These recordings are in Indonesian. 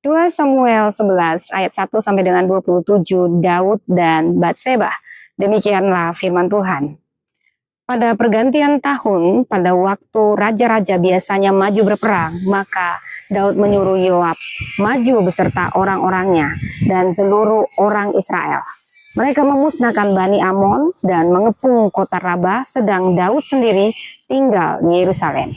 2 Samuel 11 ayat 1 sampai dengan 27, Daud dan Batseba. Demikianlah firman Tuhan. Pada pergantian tahun, pada waktu raja-raja biasanya maju berperang, maka Daud menyuruh Yoab maju beserta orang-orangnya dan seluruh orang Israel. Mereka memusnahkan Bani Amon dan mengepung kota Rabah, sedang Daud sendiri tinggal di Yerusalem.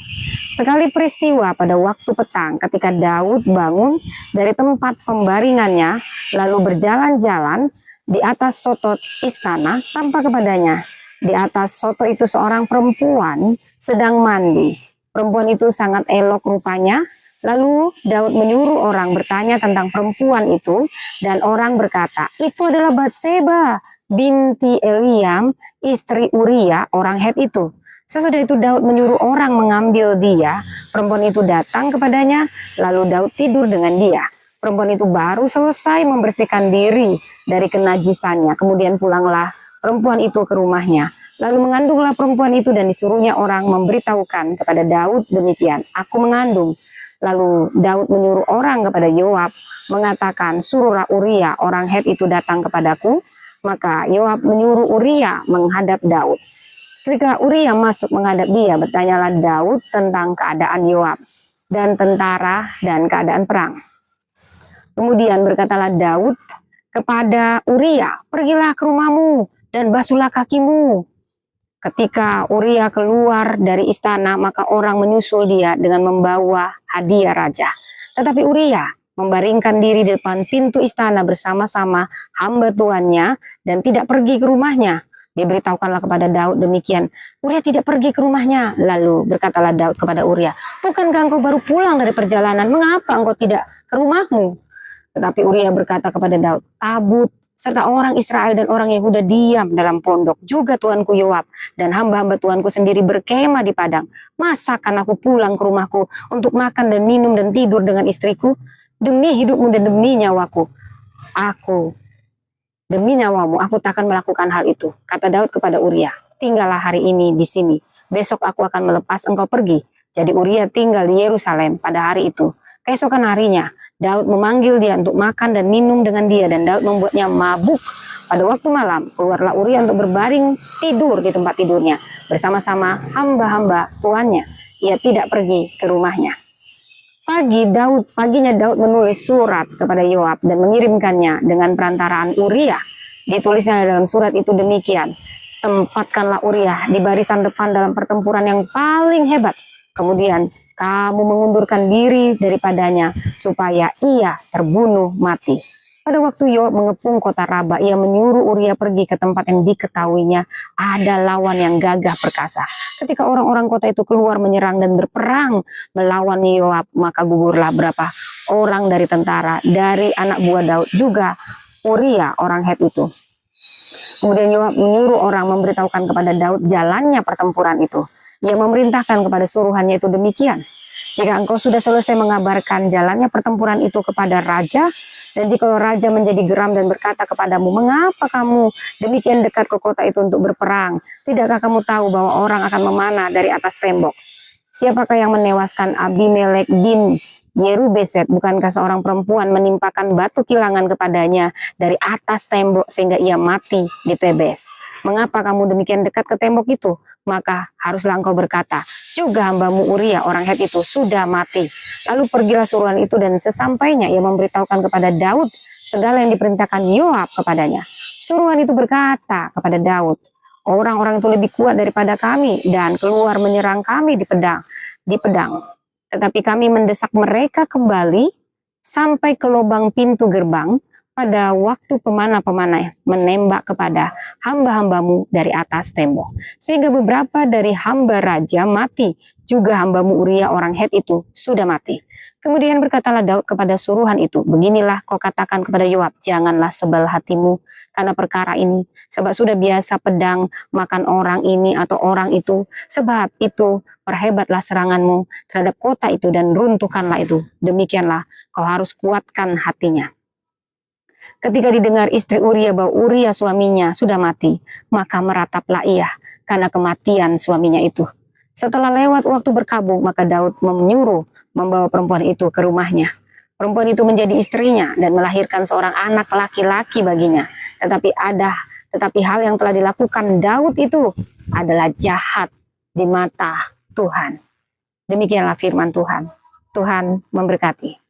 Sekali peristiwa pada waktu petang ketika Daud bangun dari tempat pembaringannya, lalu berjalan-jalan di atas soto istana, tampak kepadanya di atas soto itu seorang perempuan sedang mandi. Perempuan itu sangat elok rupanya. Lalu Daud menyuruh orang bertanya tentang perempuan itu, dan orang berkata, itu adalah Batseba binti Eliam, istri Uria orang Het itu. Sesudah itu Daud menyuruh orang mengambil dia. Perempuan itu datang kepadanya, lalu Daud tidur dengan dia. Perempuan itu baru selesai membersihkan diri dari kenajisannya. Kemudian pulanglah perempuan itu ke rumahnya. Lalu mengandunglah perempuan itu dan disuruhnya orang memberitahukan kepada Daud demikian, aku mengandung. Lalu Daud menyuruh orang kepada Yoab mengatakan, suruhlah Uria orang Het itu datang kepadaku. Maka Yoab menyuruh Uria menghadap Daud. Ketika Uria masuk menghadap dia, bertanyalah Daud tentang keadaan Yoab dan tentara dan keadaan perang. Kemudian berkatalah Daud kepada Uria, pergilah ke rumahmu dan basuhlah kakimu. Ketika Uria keluar dari istana, maka orang menyusul dia dengan membawa hadiah raja. Tetapi Uria membaringkan diri di depan pintu istana bersama-sama hamba tuannya dan tidak pergi ke rumahnya. Diberitahukanlah kepada Daud demikian, Uria tidak pergi ke rumahnya. Lalu berkatalah Daud kepada Uria, bukankah engkau baru pulang dari perjalanan? Mengapa engkau tidak ke rumahmu? Tetapi Uria berkata kepada Daud, tabut serta orang Israel dan orang Yehuda diam dalam pondok, juga tuanku Yoab dan hamba-hamba tuanku sendiri berkemah di padang. Masakan aku pulang ke rumahku untuk makan dan minum dan tidur dengan istriku? Demi hidupmu dan demi nyawaku, demi nyawamu, aku takkan melakukan hal itu. Kata Daud kepada Uria, tinggallah hari ini di sini, besok aku akan melepas engkau pergi. Jadi Uria tinggal di Yerusalem pada hari itu. Keesokan harinya, Daud memanggil dia untuk makan dan minum dengan dia, dan Daud membuatnya mabuk. Pada waktu malam, keluarlah Uria untuk berbaring tidur di tempat tidurnya bersama-sama hamba-hamba tuannya. Ia tidak pergi ke rumahnya. Paginya Daud menulis surat kepada Yoab dan mengirimkannya dengan perantaraan Uria. Ditulisnya dalam surat itu demikian, tempatkanlah Uria di barisan depan dalam pertempuran yang paling hebat. Kemudian kamu mengundurkan diri daripadanya supaya ia terbunuh mati. Pada waktu Yoab mengepung kota Rabah, ia menyuruh Uria pergi ke tempat yang diketahuinya ada lawan yang gagah perkasa. Ketika orang-orang kota itu keluar menyerang dan berperang melawan Yoab, maka gugurlah berapa orang dari tentara, dari anak buah Daud, juga Uria orang Het itu. Kemudian Yoab menyuruh orang memberitahukan kepada Daud jalannya pertempuran itu. Ia memerintahkan kepada suruhannya itu demikian, jika engkau sudah selesai mengabarkan jalannya pertempuran itu kepada raja, dan jika raja menjadi geram dan berkata kepadamu, mengapa kamu demikian dekat ke kota itu untuk berperang? Tidakkah kamu tahu bahwa orang akan memanah dari atas tembok? Siapakah yang menewaskan Abimelek bin Yerubeset? Bukankah seorang perempuan menimpakan batu kilangan kepadanya dari atas tembok sehingga ia mati di Tebes? Mengapa kamu demikian dekat ke tembok itu? Maka haruslah engkau berkata, juga hambamu Uria orang Het itu sudah mati. Lalu pergilah suruhan itu, dan sesampainya ia memberitahukan kepada Daud segala yang diperintahkan Yoab kepadanya. Suruhan itu berkata kepada Daud, orang-orang itu lebih kuat daripada kami dan keluar menyerang kami di pedang. Tetapi kami mendesak mereka kembali sampai ke lubang pintu gerbang pada waktu pemanah-pemanah menembak kepada hamba-hambamu dari atas tembok. Sehingga beberapa dari hamba raja mati, juga hambamu Uria orang Het itu sudah mati. Kemudian berkatalah Daud kepada suruhan itu, beginilah kau katakan kepada Yoab, janganlah sebal hatimu karena perkara ini, sebab sudah biasa pedang makan orang ini atau orang itu. Sebab itu perhebatlah seranganmu terhadap kota itu dan runtuhkanlah itu. Demikianlah kau harus kuatkan hatinya. Ketika didengar istri Uria bahwa Uria suaminya sudah mati, maka merataplah ia karena kematian suaminya itu. Setelah lewat waktu berkabung, maka Daud menyuruh membawa perempuan itu ke rumahnya. perempuan itu menjadi istrinya dan melahirkan seorang anak laki-laki baginya. Tetapi hal yang telah dilakukan Daud itu adalah jahat di mata Tuhan. Demikianlah firman Tuhan. Tuhan memberkati.